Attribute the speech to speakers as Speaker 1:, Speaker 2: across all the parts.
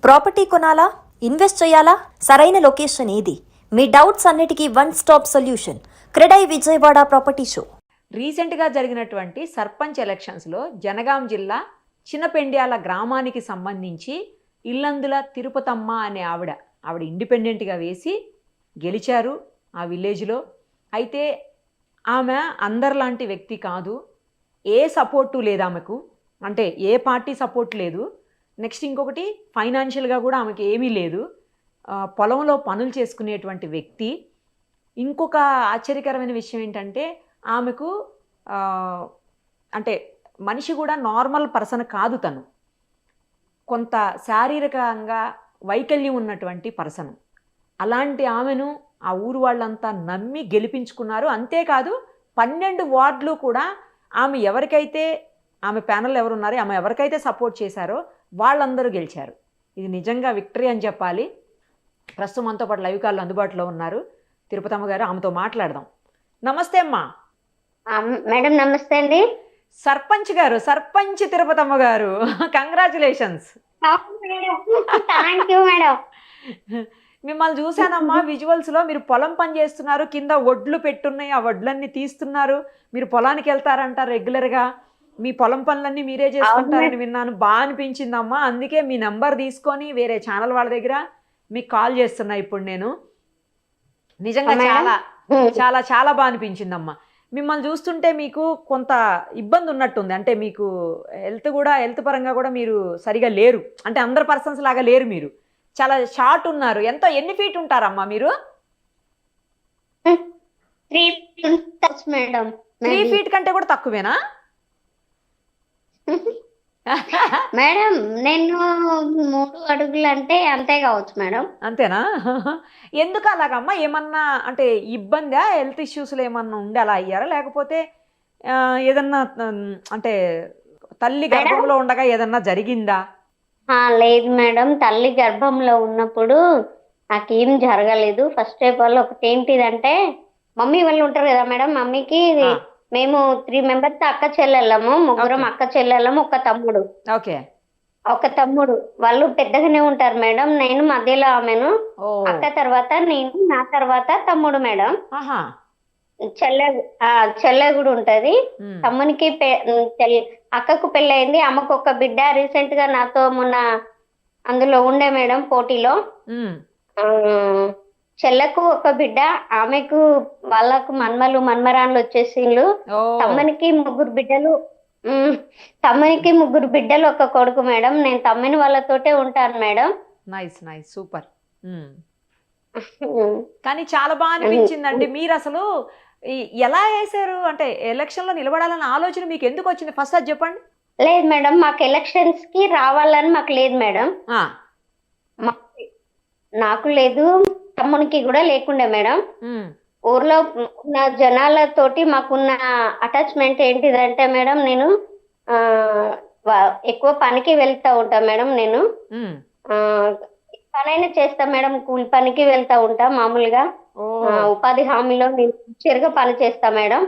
Speaker 1: Property కొనాలా? Invest చేయాలా? సరైన లొకేషన్ ఏది? మీ డౌట్స్ అన్నిటికీ one stop solution. CREDAI Vijayawada property show.
Speaker 2: రీసెంట్గా జరిగినటువంటి సర్పంచ్ ఎలక్షన్స్లో జనగాం జిల్లా చిన్నపెండ్యాల గ్రామానికి సంబంధించి ఇల్లందుల తిరుపతమ్మ అనే ఆవిడ ఇండిపెండెంట్గా వేసి గెలిచారు ఆ విలేజ్లో. అయితే ఆమె అందరిలాంటి వ్యక్తి కాదు. ఏ సపోర్టు లేదు ఆమెకు, అంటే ఏ పార్టీ సపోర్ట్ లేదు. నెక్స్ట్ ఇంకొకటి ఫైనాన్షియల్గా కూడా ఆమెకి ఏమీ లేదు. పొలంలో పనులు చేసుకునేటువంటి వ్యక్తి. ఇంకొక ఆశ్చర్యకరమైన విషయం ఏంటంటే ఆమెకు అంటే మనిషి కూడా నార్మల్ పర్సన్ కాదు, తను కొంత శారీరకంగా వైకల్యం ఉన్నటువంటి పర్సన్. అలాంటి ఆమెను ఆ ఊరు వాళ్ళంతా నమ్మి గెలిపించుకున్నారు. అంతేకాదు 12 వార్డులు కూడా ఆమె ఎవరికైతే, ఆమె ప్యానల్ ఎవరున్నారో ఆమె ఎవరికైతే సపోర్ట్ చేశారో వాళ్ళందరూ గెలిచారు. ఇది నిజంగా విక్టరీ అని చెప్పాలి. ప్రస్తుతం మనతో పాటు లైవ్ కాల్లో అందుబాటులో ఉన్నారు తిరుపతమ్మ గారు. ఆమెతో మాట్లాడదాం. నమస్తే అమ్మా.
Speaker 3: మేడం నమస్తే అండి.
Speaker 2: సర్పంచ్ గారు, సర్పంచ్ తిరుపతమ్మ గారు, కంగ్రాచులేషన్స్.
Speaker 3: Thank you madam.
Speaker 2: మిమ్మల్ని చూశానమ్మా విజువల్స్లో. మీరు పొలం పని చేస్తున్నారు, కింద వడ్లు పెట్టున్నాయి, ఆ వడ్లన్నీ తీస్తున్నారు. మీరు పొలానికి వెళ్తారంట రెగ్యులర్గా. మీ పొలం పనులన్నీ మీరే చేసుకుంటారని విన్నాను. బాగా అనిపించిందమ్మా. అందుకే మీ నెంబర్ తీసుకొని వేరే ఛానల్ వాళ్ళ దగ్గర మీకు కాల్ చేస్తున్నా ఇప్పుడు నేను. నిజంగా చాలా చాలా చాలా బాగా అనిపించిందమ్మా. మిమ్మల్ని చూస్తుంటే మీకు కొంత ఇబ్బంది ఉన్నట్టుంది. అంటే మీకు హెల్త్ పరంగా కూడా మీరు సరిగా లేరు. అంటే అందరు పర్సన్స్ లాగా లేరు, మీరు చాలా షార్ట్ ఉన్నారు. ఎన్ని ఫీట్ ఉంటారమ్మా మీరు? 3 ఫీట్ కంటే కూడా తక్కువేనా
Speaker 3: మేడం? నేను 3 అడుగులు అంటే అంతే కావచ్చు మేడం.
Speaker 2: అంతేనా? ఎందుకు అలాగమ్మా? ఏమన్నా అంటే ఇబ్బందా, హెల్త్ ఇష్యూస్లో ఏమన్నా ఉండి అలా అయ్యారా? లేకపోతే ఏదన్నా అంటే తల్లి గర్భంలో ఉండగా ఏదన్నా జరిగిందా?
Speaker 3: లేదు మేడం, తల్లి గర్భంలో ఉన్నప్పుడు నాకేం జరగలేదు. ఫస్ట్ ఆఫ్ ఆల్ ఒకటి ఏంటిదంటే, మమ్మీ వాళ్ళు ఉంటారు కదా మేడం, మమ్మీకి మేము 3 మెంబర్స్ అక్క చెల్లెళ్ళము, ముగ్గురం అక్క చెల్లెళ్ళము, ఒక తమ్ముడు.
Speaker 2: ఓకే.
Speaker 3: ఒక తమ్ముడు. వాళ్ళు పెద్దగానే ఉంటారు మేడం. నేను మధ్యలో ఆమెను. అక్క తర్వాత నేను, నా తర్వాత తమ్ముడు మేడం. చెల్లె కూడా ఉంటది. తమ్మునికి అక్కకు పెళ్ళయింది. అమ్మకు ఒక బిడ్డ. రీసెంట్ గా నాతో మొన్న అందులో ఉండే మేడం పోటీలో. చెల్లకు ఒక బిడ్డ, ఆమెకు వాళ్ళకు మన్మరాన్లు వచ్చేసిండ్లు. తమ్మునికి 3 బిడ్డలు. తమ్మునికి 3 బిడ్డలు, ఒక కొడుకు మేడం. నేను తమ్ముని వాళ్ళతోటే ఉంటాను మేడం.
Speaker 2: Nice nice, super. కానీ చాలా బాగా అనిపించిందండి. మీరు అసలు ఎలా వేసారు? అంటే ఎలక్షన్ లో నిలబడాలన్న ఆలోచన మీకు ఎందుకు వచ్చింది? ఫస్ట్ అది చెప్పండి.
Speaker 3: లేదు మేడం, మాకు ఎలక్షన్స్ కి రావాలని మాకు లేదు మేడం. నాకు లేదు, తమ్మునికి కూడా లేకుండే మేడం. ఊర్లో ఉన్న జనాలతోటి మాకున్న అటాచ్మెంట్ ఏంటిదంటే మేడం, నేను ఎక్కువ పనికి వెళ్తా ఉంటా మేడం. నేను పనైనా చేస్తా మేడం, కూలి పనికి వెళ్తా ఉంటా మామూలుగా. ఉపాధి హామీలో నేను చిరుగా పని చేస్తా మేడం.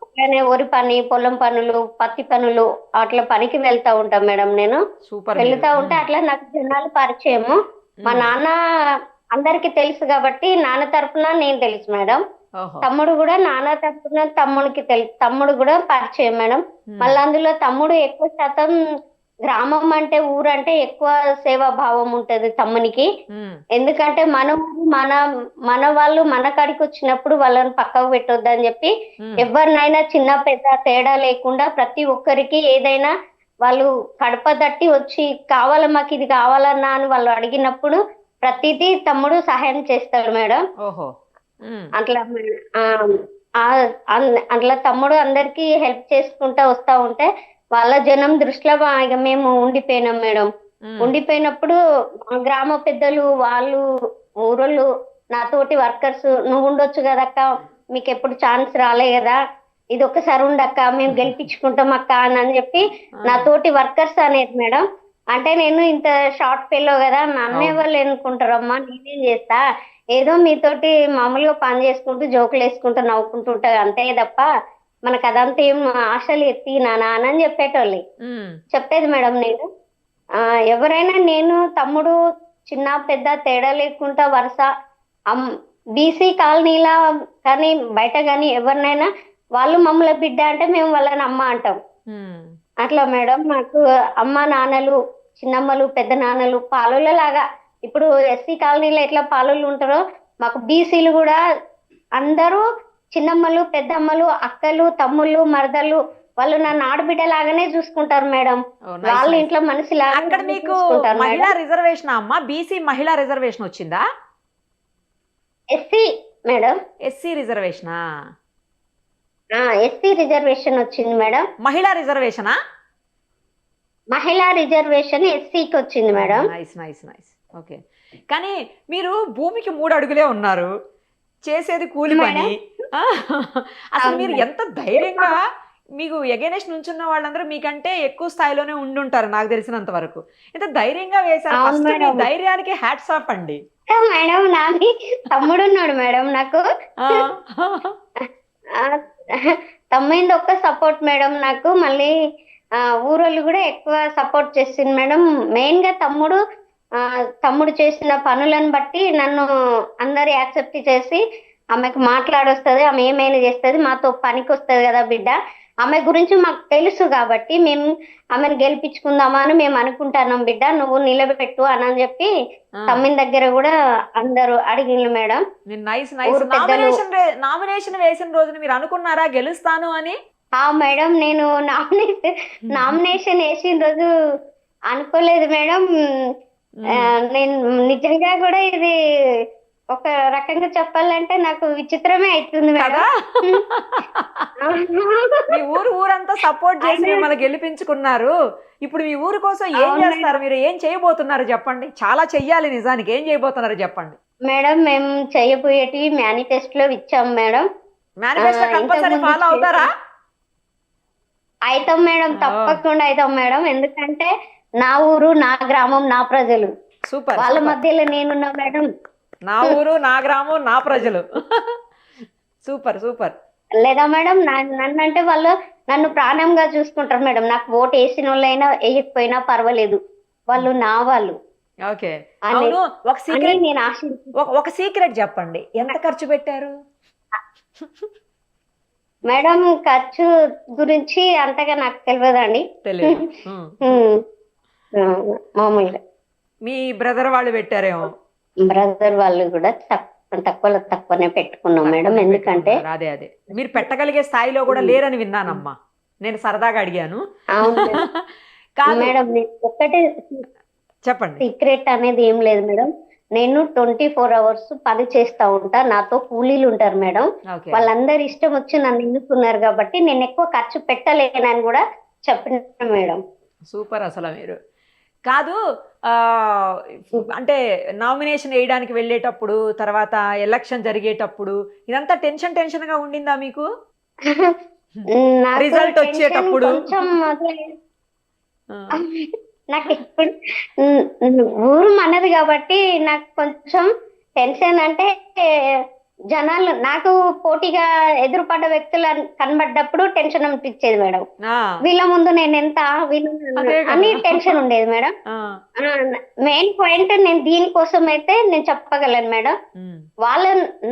Speaker 3: అట్లానే వరి పని, పొలం పనులు, పత్తి పనులు అట్లా పనికి వెళ్తా ఉంటా మేడం. నేను వెళ్తా ఉంటే అట్లా నాకు జనాలు పరిచయము. మా నాన్న అందరికి తెలుసు కాబట్టి నాన్న తరఫున నేను తెలుసు మేడం. తమ్ముడు కూడా నాన్న తరఫున తమ్ముడికి తెలుసు. తమ్ముడు కూడా పరిచయం మేడం. మళ్ళీ అందులో తమ్ముడు ఎక్కువ శాతం గ్రామం అంటే, ఊరంటే ఎక్కువ సేవా భావం ఉంటది తమ్మునికి. ఎందుకంటే మన వాళ్ళు మన కాడికి వచ్చినప్పుడు వాళ్ళని పక్కకు పెట్టొద్దని చెప్పి ఎవరినైనా చిన్న పెద్ద తేడా లేకుండా ప్రతి ఒక్కరికి ఏదైనా వాళ్ళు కడప దట్టి వచ్చి కావాలా, మాకు ఇది కావాలన్నా అని వాళ్ళు అడిగినప్పుడు ప్రతిదీ తమ్ముడు సహాయం చేస్తాడు మేడం. అట్లా అట్లా తమ్ముడు అందరికి హెల్ప్ చేసుకుంటా వస్తా ఉంటే వాళ్ళ జనం దృష్టిలో మేము ఉండిపోయినాం మేడం. ఉండిపోయినప్పుడు గ్రామ పెద్దలు, వాళ్ళు ఊరోళ్ళు, నాతోటి వర్కర్స్, నువ్వు ఉండొచ్చు కదక్క, మీకు ఎప్పుడు ఛాన్స్ రాలే కదా, ఇది ఒకసారి ఉండక్క, మేము గెలిపించుకుంటాం అక్క అని చెప్పి నాతోటి వర్కర్స్ అనేది మేడం. అంటే నేను ఇంత షార్ట్ ఫెల్లో కదా, నన్నే వాళ్ళు ఎన్నుకుంటారమ్మా, నేనేం చేస్తా, ఏదో మీతోటి మామూలుగా పని చేసుకుంటూ జోకులు వేసుకుంటూ నవ్వుకుంటూ ఉంటా అంతే తప్ప మనకు అదంతా ఏం ఆశలు ఎత్తి నానా అని చెప్పేటోళ్ళు. చెప్పేది మేడం నేను. ఎవరైనా నేను తమ్ముడు చిన్న పెద్ద తేడా లేకుండా వరుస బీసీ కాలనీలా కానీ బయట కానీ ఎవరినైనా వాళ్ళు మమ్మల్ని బిడ్డ అంటే మేము వాళ్ళని అమ్మ అంటాం. అట్లా మేడం మాకు అమ్మ నాన్నలు చిన్నమ్మలు పెద్ద నాన్నలు పాలుల లాగా. ఇప్పుడు ఎస్సీ కాలనీలో ఎట్లా పాలులు ఉంటారో మాకు బీసీలు కూడా అందరూ చిన్నమ్మలు పెద్దమ్మలు అక్కలు తమ్ముళ్ళు మరదలు వాళ్ళు నన్ను ఆడబిడ్డ లాగానే చూసుకుంటారు మేడం. వాళ్ళ ఇంట్లో మనిషి
Speaker 2: అక్కడ మీకు మహిళా రిజర్వేషన్ అమ్మా, బీసీ మహిళా రిజర్వేషన్ వచ్చిందా?
Speaker 3: SC madam.
Speaker 2: ఎస్సీ రిజర్వేషనా?
Speaker 3: ఎస్సీ రిజర్వేషన్ వచ్చింది మేడం.
Speaker 2: మహిళా రిజర్వేషనా?
Speaker 3: మహిళా రిజర్వేషన్ ఎస్సీకి వచ్చింది madam.
Speaker 2: Nice nice nice. Okay, కానీ మీరు భూమికి 3 అడుగులే ఉన్నారు, చేసేది కూలి పని. అసలు మీరు ఎంత ధైర్యంగా, మీకు ఎగైనెస్ట్ నుంచున్న వాళ్ళందరూ మీకంటే ఎక్కువ స్థాయిలోనే ఉండుంటారు నాకు తెలిసినంత వరకు. ఎంత ధైర్యంగా వేశారు. ఫస్ట్ మీ ధైర్యానికి హ్యాట్స్ ఆఫ్ అండి.
Speaker 3: మేడం నాది తమ్ముడు ఉన్నాడు మేడం నాకు. తమ్ముడు ఒక్క సపోర్ట్ మేడం నాకు. మళ్ళీ ఊరోళ్ళు కూడా ఎక్కువ సపోర్ట్ చేసింది మేడం. మెయిన్ గా తమ్ముడు చేసిన పనులను బట్టి నన్ను అందరు యాక్సెప్ట్ చేసి ఆమెకు మాట్లాడొస్తుంది, ఆమె ఏమైనా చేస్తుంది, మాతో పనికి వస్తుంది కదా బిడ్డ, ఆమె గురించి మాకు తెలుసు కాబట్టి మేము ఆమెను గెలిపించుకుందామా అని మేము అనుకుంటున్నాం బిడ్డ, నువ్వు నిలబెట్టు అని చెప్పి తమ్మిన దగ్గర కూడా అందరూ అడిగిండ్రు మేడం.
Speaker 2: నామినేషన్ వేసిన రోజున మీరు అనుకున్నారా గెలుస్తాను అని?
Speaker 3: మేడం నేను నామినేషన్ వేసిన రోజు అనుకోలేదు మేడం. నేను నిజంగా కూడా ఇది ఒక రకంగా చెప్పాలంటే నాకు విచిత్రమే అవుతుంది మేడం.
Speaker 2: మీ ఊరంతా సపోర్ట్ చేసి మిమ్మల్ని గెలిపించుకున్నారు. ఇప్పుడు మీ ఊరు కోసం ఏం చేస్తారు? మీరు ఏం చేయబోతున్నారు చెప్పండి. చాలా చెయ్యాలి నిజానికి. ఏం చేయబోతున్నారు చెప్పండి
Speaker 3: మేడం. మేము చేయబోయేటి మేనిఫెస్టోలో ఇచ్చాం మేడం.
Speaker 2: మేనిఫెస్టో కంపల్సరీ ఫాలో అవుతారా?
Speaker 3: అవుతాం మేడం, తప్పకుండా అవుతాం మేడం. ఎందుకంటే నా ఊరు నా గ్రామం నా ప్రజలు,
Speaker 2: సూపర్,
Speaker 3: వాళ్ళ మధ్యలో నేనున్నా మేడం.
Speaker 2: నా ఊరు నా గ్రామం నా ప్రజలు. Super super.
Speaker 3: లేదా మేడం నన్ను అంటే వాళ్ళు నన్ను ప్రాణంగా చూసుకుంటారు మేడం. నాకు ఓటు వేసిన వాళ్ళైనా వేయకపోయినా పర్వాలేదు, వాళ్ళు నా వాళ్ళు.
Speaker 2: ఓకే, అవును. ఒక సీక్రెట్ చెప్పండి, ఎంత ఖర్చు పెట్టారు
Speaker 3: మేడం? ఖర్చు గురించి అంతగా నాకు తెలియదండి. మామూలుగా
Speaker 2: మీ బ్రదర్ వాళ్ళు పెట్టారేమో.
Speaker 3: బ్రదర్ వాళ్ళు కూడా తక్కువనే పెట్టుకున్నాం మేడం. ఎందుకంటే
Speaker 2: అదే మీరు పెట్టగలిగే స్థాయిలో కూడా లేరని విన్నానమ్మా, నేను సరదాగా అడిగాను.
Speaker 3: మేడం ఒక్కటే
Speaker 2: చెప్పండి.
Speaker 3: సీక్రెట్ అనేది ఏం లేదు మేడం. నేను 24 hours పని చేస్తా ఉంటా. నాతో కూలీలు ఉంటారు మేడం. వాళ్ళందరి ఇష్టం వచ్చి నన్ను ఎన్నుకున్నారు కాబట్టి నేను ఎక్కువ ఖర్చు పెట్టలేనని కూడా చెప్పిన మేడం.
Speaker 2: సూపర్. అసలు మీరు కాదు అంటే నామినేషన్ వేయడానికి వెళ్ళేటప్పుడు, తర్వాత ఎలక్షన్ జరిగేటప్పుడు ఇదంతా టెన్షన్ గా ఉండిందా మీకు? రిజల్ట్ వచ్చేటప్పుడు
Speaker 3: నాకు ఇప్పుడు ఊరు మనది కాబట్టి నాకు కొంచెం టెన్షన్. అంటే జనాలు నాకు పోటీగా ఎదురుపడ్డ వ్యక్తులు కనబడ్డప్పుడు టెన్షన్ అనిపించేది మేడం. వీళ్ళ ముందు నేను ఎంత అని టెన్షన్ ఉండేది మేడం. మెయిన్ పాయింట్ నేను దీనికోసం అయితే నేను చెప్పగలను మేడం.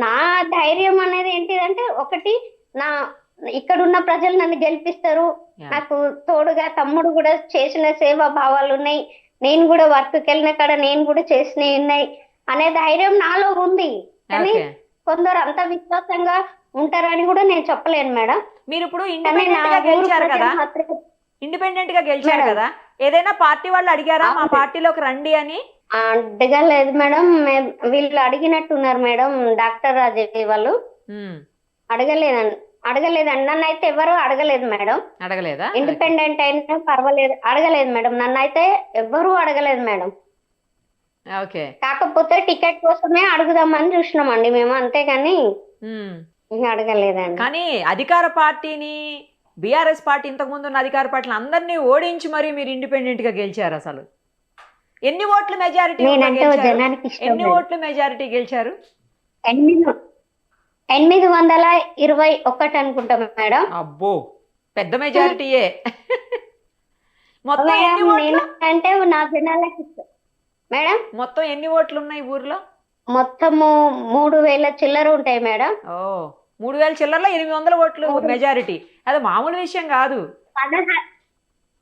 Speaker 3: నా ధైర్యం అనేది ఏంటిదంటే, ఒకటి ఇక్కడ ఉన్న ప్రజలు నన్ను గెలిపిస్తారు, నాకు తోడుగా తమ్ముడు కూడా చేసిన సేవా భావాలు ఉన్నాయి, నేను కూడా వర్క్కి వెళ్ళిన కాడ నేను కూడా చేసినవి ఉన్నాయి అనే ధైర్యం నాలో ఉంది. కానీ కొందరు అంత విశ్వాసంగా ఉంటారని కూడా నేను చెప్పలేను మేడం.
Speaker 2: మీరు ఇప్పుడు ఇండిపెండెంట్ గా గెలిచారు కదా, ఏదైనా పార్టీ వాళ్ళు అడిగారా మా పార్టీలోకి రండి అని?
Speaker 3: అడగలేదు మేడం. వీళ్ళు అడిగినట్టున్నారు మేడం, డాక్టర్ రాజేవి వాళ్ళు. అడగలేదండి నన్ను అయితే ఎవరు అడగలేదు మేడం.
Speaker 2: అడగలేదా?
Speaker 3: ఇండిపెండెంట్ అయినా పర్వాలేదు, అడగలేదు మేడం. నన్ను అయితే ఎవరు అడగలేదు మేడం.
Speaker 2: ఓకే,
Speaker 3: కాకపోతే టికెట్ కోసమే అడుగుదామని చూసినామండి మేము, అంతేగాని అడగలేదండి.
Speaker 2: కానీ అధికార పార్టీని, బీఆర్ఎస్ పార్టీ ఇంతకు ముందు ఉన్న అధికార పార్టీని అందరినీ ఓడించి మరి మీరు ఇండిపెండెంట్ గా గెలిచారు. అసలు ఎన్ని ఓట్ల మెజారిటీ? ఎన్ని ఓట్ల మెజారిటీ గెలిచారు?
Speaker 3: 821 అనుకుంటాం మేడం.
Speaker 2: అబ్బో, పెద్ద మెజారిటీయే. మొత్తం
Speaker 3: మేడం
Speaker 2: ఎన్ని ఓట్లు
Speaker 3: నేను అంటే నా జనాలకి మేడం
Speaker 2: మొత్తం ఎన్ని ఓట్లు ఉన్నాయి ఊర్లో?
Speaker 3: మొత్తము 3,000 చిల్లర ఉంటాయి మేడం.
Speaker 2: ఓ 3,000 చిల్లర్లో 800 ఓట్లు మెజారిటీ. అది మామూలు విషయం కాదు.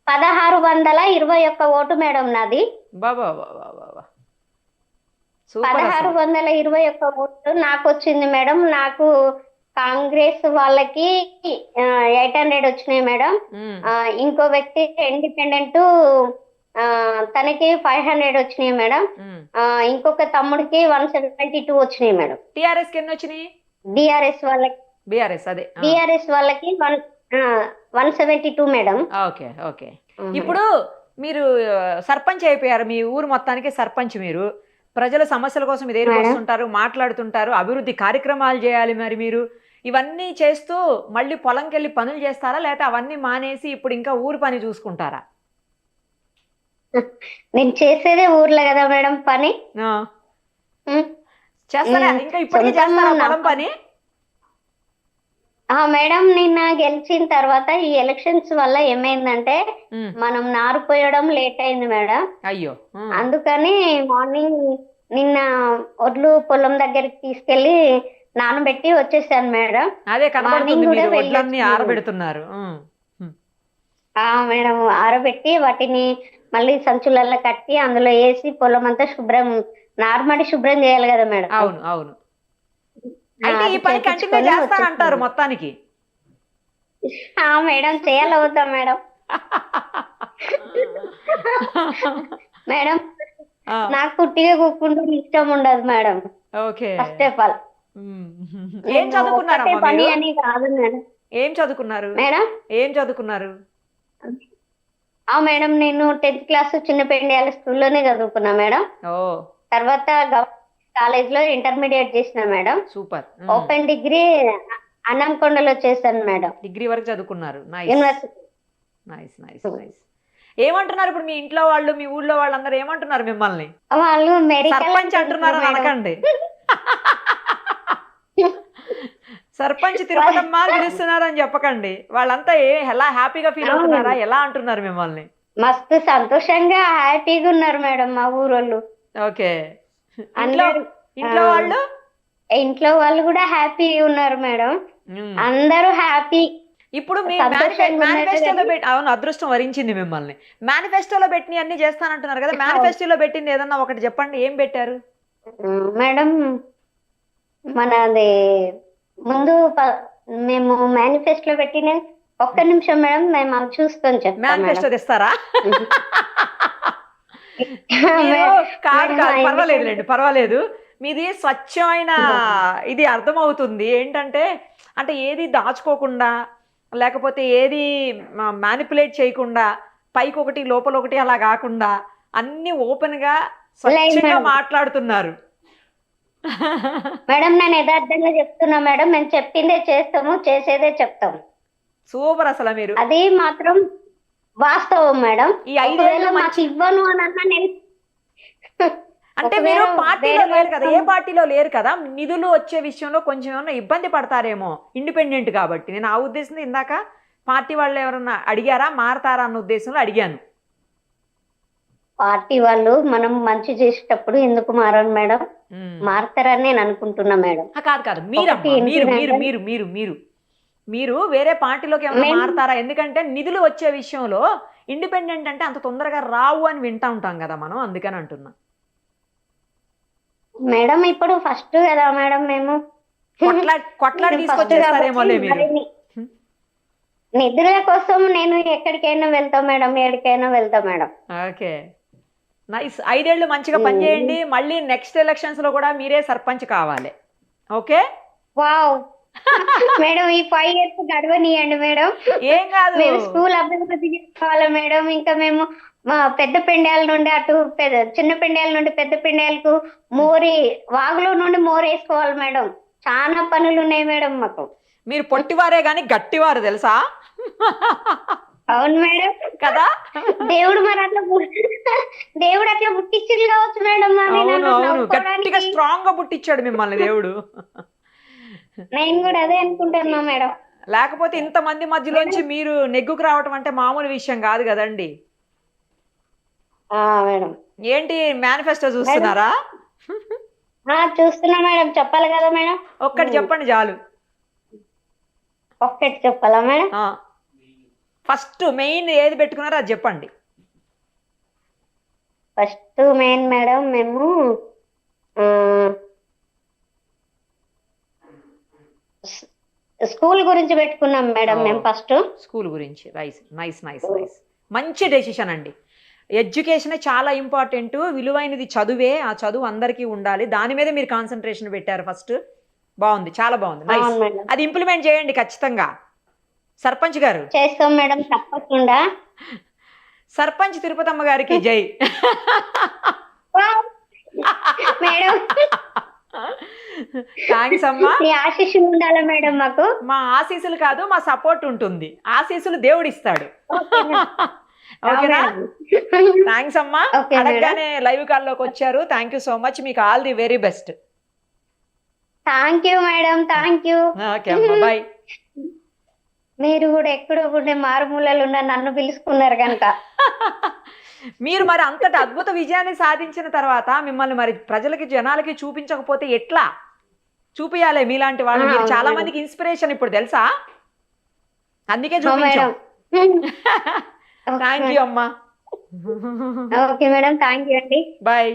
Speaker 3: 1621 ఓటు మేడం నాది.
Speaker 2: బాబా బాబా బాబా సూపర్.
Speaker 3: 1621 ఓటు నాకు వచ్చింది మేడం. నాకు కాంగ్రెస్ వాళ్ళకి 800 వచ్చినాయి మేడం. ఇంకో వ్యక్తి ఇండిపెండెంట్ తనకి 500 వచ్చినాయి మేడం. ఇంకొక తమ్ముడికి 172 వచ్చినాయి మేడం.
Speaker 2: టిఆర్ఎస్ కి ఎన్ని వచ్చినాయి?
Speaker 3: డిఆర్ఎస్ వాళ్ళకి డిఆర్ఎస్ వాళ్ళకి 172 మేడం.
Speaker 2: Okay okay. ఇప్పుడు మీరు సర్పంచ్ అయిపోయారు, మీ ఊరు మొత్తానికి సర్పంచ్. మీరు ప్రజల సమస్యల కోసం మీరు వస్తుంటారు, మాట్లాడుతుంటారు, అభివృద్ధి కార్యక్రమాలు చేయాలి. మరి మీరు ఇవన్నీ చేస్తూ మళ్ళీ పొలంకి వెళ్ళి పనులు చేస్తారా, లేకపోతే అవన్నీ మానేసి ఇప్పుడు ఇంకా ఊరు పని చూసుకుంటారా?
Speaker 3: నేను చేసేదే ఊర్లో కదా మేడం పని.
Speaker 2: చేస్తారా? ఇంకా ఇప్పటికీ చేస్తారా పొలం పని?
Speaker 3: మేడం నిన్న గెలిచిన తర్వాత ఈ ఎలక్షన్స్ వల్ల ఏమైందంటే మనం నారు పోయడం లేట్ అయింది మేడం.
Speaker 2: అయ్యో.
Speaker 3: అందుకని మార్నింగ్ నిన్న ఒడ్లు పొలం దగ్గరికి తీసుకెళ్లి నానబెట్టి వచ్చేసాను మేడం.
Speaker 2: అదే కనబడుతుంది, మీరు ఒడ్లన్నీ ఆరబెడుతున్నారు.
Speaker 3: మేడం ఆరబెట్టి వాటిని మళ్ళీ సంచులలో కట్టి అందులో వేసి పొలం అంతా శుభ్రం నార్మల్ శుభ్రం చేయాలి కదా మేడం.
Speaker 2: అవును అవును. అయితే ఈ పని కంటిన్యూ చేస్తానంటారు మొత్తానికి?
Speaker 3: Madam చేయాలవుతా madam. మేడం నాకు కుట్టిగా కూకుంటూ ఇష్టం ఉండదు madam.
Speaker 2: Okay.
Speaker 3: First of all
Speaker 2: ఏం చదువుకున్నారు?
Speaker 3: పని అని కాదు మేడం.
Speaker 2: ఏం చదువుకున్నారు
Speaker 3: మేడం?
Speaker 2: ఏం చదువుకున్నారు?
Speaker 3: మేడం నేను 10th క్లాస్ చిన్నపెండియాల స్కూల్లోనే చదువుకున్నా మేడం. తర్వాత కాలేజ్ లో ఇంటర్మీడియట్ చేసిన మేడం.
Speaker 2: సూపర్.
Speaker 3: ఓపెన్ డిగ్రీ అన్నంకొండలో చేశాను మేడం.
Speaker 2: డిగ్రీ వరకు చదువుకున్నారు.
Speaker 3: యూనివర్సిటీ.
Speaker 2: Nice nice nice. ఏమంటున్నారు ఇప్పుడు మీ ఇంట్లో వాళ్ళు, మీ ఊళ్ళో వాళ్ళందరూ ఏమంటున్నారు మిమ్మల్ని?
Speaker 3: వాళ్ళు
Speaker 2: సర్పంచ్ అంటున్నారు అనకండి. సర్పంచ్ తిరుపతమ్మ పిలుస్తున్నారు అని చెప్పకండి. వాళ్ళంతా ఎలా హ్యాపీగా ఫీల్ అవుతున్నారా, ఎలా అంటున్నారు మిమ్మల్ని?
Speaker 3: మస్తు సంతోషంగా హ్యాపీగా ఉన్నారు మేడం మా ఊరోళ్ళు.
Speaker 2: ఓకే. ఇంట్లో వాళ్ళు
Speaker 3: కూడా హ్యాపీగా ఉన్నారు మేడం. అందరూ హ్యాపీ.
Speaker 2: ఇప్పుడు మీ మేనిఫెస్టోలో పెట్టి, అవును అదృష్టం వరించింది మిమ్మల్ని. మేనిఫెస్టోలో పెట్టిన అన్ని చేస్తానంటున్నారు కదా, మేనిఫెస్టోలో పెట్టింది ఏదన్నా ఒకటి చెప్పండి. ఏం పెట్టారు
Speaker 3: మేడం? మనది ముందు మేము మేనిఫెస్టోలో పెట్టిన ఒక్క నిమిషం మేడం, మేము చూసుకొని చెప్తాం.
Speaker 2: మేనిఫెస్టో తెస్తారా? కాదు కాదు, పర్వాలేదులేండి, పర్వాలేదు. మీది స్వచ్ఛమైన ఇది అర్థమవుతుంది. ఏంటంటే అంటే ఏది దాచుకోకుండా, లేకపోతే ఏది మ్యానిపులేట్ చేయకుండా, పైకి ఒకటి లోపల ఒకటి అలా కాకుండా అన్ని ఓపెన్ గా స్వచ్ఛంగా మాట్లాడుతున్నారు.
Speaker 3: మేడం నేను యథార్థంగా చెప్తున్నా మేడం. మేము చెప్పిందే చేస్తాము, చేసేదే చెప్తాము.
Speaker 2: సూపర్. అసలు మీరు
Speaker 3: అది మాత్రం వాస్తవం మేడం.
Speaker 2: ఈ 5 ఏళ్ళు
Speaker 3: మాకు ఇవ్వను అని అన్నా నేను
Speaker 2: అంటే మీరు పార్టీలో లేరు కదా, ఏ పార్టీలో లేరు కదా, నిధులు వచ్చే విషయంలో కొంచెం ఏమన్నా ఇబ్బంది పడతారేమో ఇండిపెండెంట్ కాబట్టి. నేను ఆ ఉద్దేశంతో ఇందాక పార్టీ వాళ్ళు ఎవరన్నా అడిగారా, మారతారా అన్న ఉద్దేశంలో అడిగాను.
Speaker 3: పార్టీ వాళ్ళు మనం మంచి చేసేటప్పుడు ఎందుకు మారను మేడం? మారతారని నేను అనుకుంటున్నా మేడం.
Speaker 2: కాదు కాదు, మీరు వేరే పార్టీలోకి ఏమైనా మారతారా? ఎందుకంటే నిధులు వచ్చే విషయంలో ఇండిపెండెంట్ అంటే అంత తొందరగా రావు అని వింటా ఉంటాం కదా మనం, అందుకని అంటున్నా
Speaker 3: మేడం. ఇప్పుడు ఫస్ట్ కదా మేడం, మేము
Speaker 2: కొట్లాడి తీసుకొచ్చేస్తారేమో మీరు.
Speaker 3: నిధుల కోసం నేను ఎక్కడికైనా వెళ్తా మేడం, ఎక్కడికైనా వెళ్తా మేడం.
Speaker 2: Okay nice. 5 ఏళ్ళు మంచిగా పనిచేయండి. మళ్ళీ నెక్స్ట్ ఎలక్షన్స్ లో కూడా మీరే సర్పంచ్ కావాలి. ఓకే.
Speaker 3: వావ్ మేడం, ఈ 5 years గడవనియండి మేడం.
Speaker 2: ఏం కాదు,
Speaker 3: మేము స్కూల్ అభివృద్ధి చేసుకోవాలి మేడం. ఇంకా మేము పెద్ద పెండ్యాల నుండి అటు చిన్న పెండ్యాల నుండి పెద్ద పెండ్యాలకు వాగులో నుండి మోరు వేసుకోవాలి మేడం. చాలా పనులు ఉన్నాయి మేడం మాకు.
Speaker 2: మీరు పొట్టివారే గాని గట్టివారు తెలుసా?
Speaker 3: అవును మేడం
Speaker 2: కదా.
Speaker 3: దేవుడు మరి అట్లా పుట్టించింది కావచ్చు మేడం.
Speaker 2: గట్టిగా స్ట్రాంగ్ గా పుట్టించాడు మిమ్మల్ని దేవుడు.
Speaker 3: నేను కూడా అదే అనుకుంటున్నా మేడం.
Speaker 2: లేకపోతే ఇంతమంది మధ్యలోంచి మీరు నెగ్గుకు రావటం అంటే మామూలు విషయం కాదు కదండి.
Speaker 3: మేడం
Speaker 2: ఏంటి మేనిఫెస్టో చూస్తున్నారా?
Speaker 3: చూస్తున్నా మేడం, చెప్పాలి కదా మేడం.
Speaker 2: ఒక్కటి చెప్పండి చాలు.
Speaker 3: ఒక్కటి చెప్పాలా మేడం?
Speaker 2: ఫస్ట్ మెయిన్ ఏది పెట్టుకున్నారో అది చెప్పండి.
Speaker 3: ఫస్ట్ మెయిన్ మేడం మేము స్కూల్ గురించి పెట్టుకున్నాం మేడం. మేము ఫస్ట్
Speaker 2: స్కూల్ గురించి. రైస్, నైస్ నైస్ నైస్, మంచి డెసిషన్ అండి. ఎడ్యుకేషనే చాలా ఇంపార్టెంట్, విలువైనది చదువే. ఆ చదువు అందరికీ ఉండాలి, దాని మీద మీరు కాన్సన్ట్రేషన్ పెట్టారు ఫస్ట్. బాగుంది, చాలా బాగుంది, నైస్. అది ఇంప్లిమెంట్ చేయండి ఖచ్చితంగా సర్పంచ్ గారు.
Speaker 3: చేస్తాం మేడం, తప్పకుండా.
Speaker 2: సర్పంచ్ తిరుపతమ్మ గారికి జై.
Speaker 3: మేడం
Speaker 2: థ్యాంక్స్ అమ్మా.
Speaker 3: మీ ఆశీస్సులు ఉండాలా మేడం మాకు?
Speaker 2: మా ఆశీస్సులు కాదు, మా సపోర్ట్ ఉంటుంది. ఆశీస్సులు దేవుడు ఇస్తాడు. ఓకేనా? థ్యాంక్స్ అమ్మా. అడగగానే లైవ్ కాల్లోకి వచ్చారు. Thank you so much. మీకు all the very best.
Speaker 3: Thank you madam, thank you.
Speaker 2: Okay అమ్మా, బాయ్.
Speaker 3: మీరు కూడా ఎక్కడో ఉండే మారుమూలలు ఉన్న నన్ను పిలుచుకున్నారు కనుక.
Speaker 2: మీరు మరి అంతటి అద్భుత విజయాన్ని సాధించిన తర్వాత మిమ్మల్ని మరి ప్రజలకి, జనాలకి చూపించకపోతే ఎట్లా? చూపియాలి మీలాంటి వాళ్ళు. మీరు చాలా మందికి ఇన్స్పిరేషన్ ఇప్పుడు తెలుసా, అందుకే చూపించాం. థ్యాంక్ యూ అమ్మా.
Speaker 3: ఓకే మేడం, థ్యాంక్ యూ అండి.
Speaker 2: బాయ్.